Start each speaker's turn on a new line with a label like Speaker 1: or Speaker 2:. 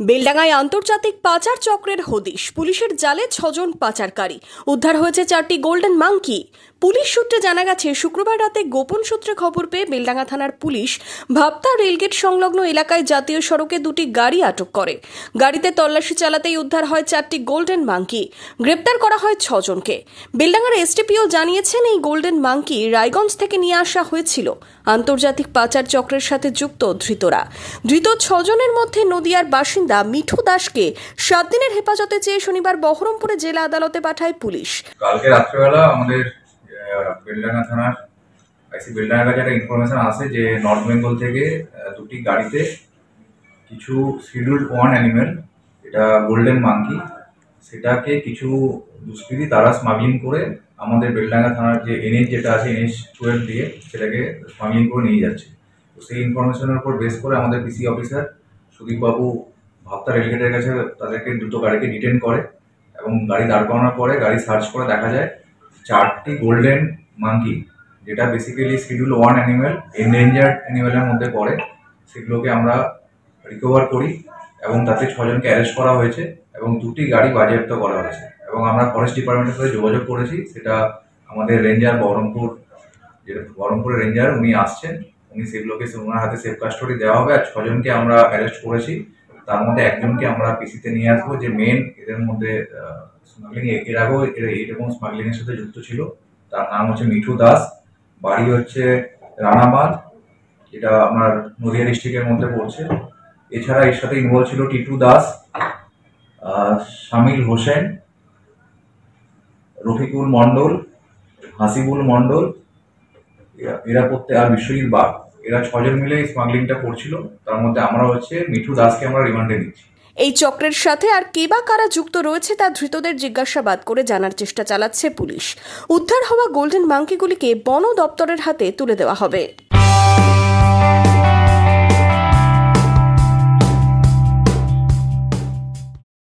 Speaker 1: বেলডাঙ্গায় আন্তর্জাতিক পাচার চক্রের হদিশ, পুলিশের জালে 6 জন পাচারকারী। উদ্ধার হয়েছে 4টি গোল্ডেন মাঙ্কি। পুলিশ সূত্রে জানা গেছে, শুক্রবার রাতে গোপন সূত্রে খবর পেয়ে বেলডাঙ্গা থানার পুলিশ ভাপ্তা রেলগেট সংলগ্ন এলাকায় জাতীয় সড়কে 2টি গাড়ি আটক করে। গাড়িতে তল্লাশি চালাতেই উদ্ধার হয় 4টি গোল্ডেন মাঙ্কি। গ্রেপ্তার করা হয় 6 জনকে। বেলডাঙ্গার এসটিপিও জানিয়েছেন, এই গোল্ডেন মাঙ্কি রায়গঞ্জ থেকে নিয়ে আসা হয়েছিল। আন্তর্জাতিক পাচার চক্রের সাথে যুক্ত ধৃত 6 জনের মধ্যে নদিয়ার বাসিন্দা মিঠু দাসকে 7 দিনের হেফাজতে চেয়ে শনিবার বহরমপুরে জেলা আদালতে পাঠায় পুলিশ।
Speaker 2: কালকে রাত্রেবেলা আমাদের বেলডাঙ্গা থানার আইসি বেলডাঙ্গার কাছে একটা ইনফরমেশন আসে যে নর্থ বেঙ্গল থেকে 2টি গাড়িতে কিছু শিডিউল্ড ওয়ান অ্যানিমেল, এটা গোল্ডেন মাঙ্কি, সেটাকে কিছু দুষ্কৃতী তারা স্মাগলিং করে আমাদের বেলডাঙ্গা থানার যে এনএইচ যেটা আছে এনএইচ 12 দিয়ে সেটাকে স্মাগলিং করে নিয়ে যাচ্ছে। তো সেই ইনফরমেশনের উপর বেস করে আমাদের পিসি অফিসার সুদীপবাবু ভাপ্তা রেলগেটের কাছে তাদেরকে দুটো গাড়িকে ডিটেন করে এবং গাড়ি দাঁড় করানোর পরে গাড়ি সার্চ করে দেখা যায় 4টি গোল্ডেন মাঙ্কি, যেটা basically schedule one animal, endangered অ্যানিমেলের মধ্যে পড়ে। সেগুলোকে আমরা রিকভার করি এবং তাতে 6 জনকে অ্যারেস্ট করা হয়েছে এবং 2টি গাড়ি বাজেয়াপ্ত করা হয়েছে এবং আমরা ফরেস্ট ডিপার্টমেন্টের সাথে যোগাযোগ করেছি। সেটা আমাদের রেঞ্জার বহরমপুরের রেঞ্জার উনি আসছেন, উনি সেগুলোকে ওনার হাতে সেফ কাস্টডি দেওয়া হবে। আর 6 জনকে আমরা অ্যারেস্ট করেছি, তার মধ্যে একজনকে আমরা পিসিতে নিয়ে আসবো, যে মেন এদের মধ্যে স্মাগলিং এর আগেও এইরকম স্মাগলিং এর সাথে যুক্ত ছিল। তার নাম হচ্ছে মিঠু দাস, বাড়ি হচ্ছে রানাবাদ, যেটা আপনার নদিয়া ডিস্ট্রিক্টের মধ্যে পড়ছে। এছাড়া এর সাথে ইনভলভ ছিল টিটু দাস, শামিল হোসেন, রফিকুল মন্ডল, হাসিবুল মন্ডল, এরা করতে, আর বিশ্বজিৎ বাগ, এরা 6 জন মিলে স্মাগলিংটা করছিল। তার মধ্যে আমরা হচ্ছে মিঠু দাসকে আমরা রিমান্ডে নিচ্ছি।
Speaker 1: এই চক্রের সাথে আর কে বা কারা যুক্ত রয়েছে তা ধৃতদের জিজ্ঞাসাবাদ করে জানার চেষ্টা চালাচ্ছে পুলিশ। উদ্ধার হওয়া গোল্ডেন মাঙ্কিগুলিকে বন দপ্তরের হাতে তুলে দেওয়া হবে।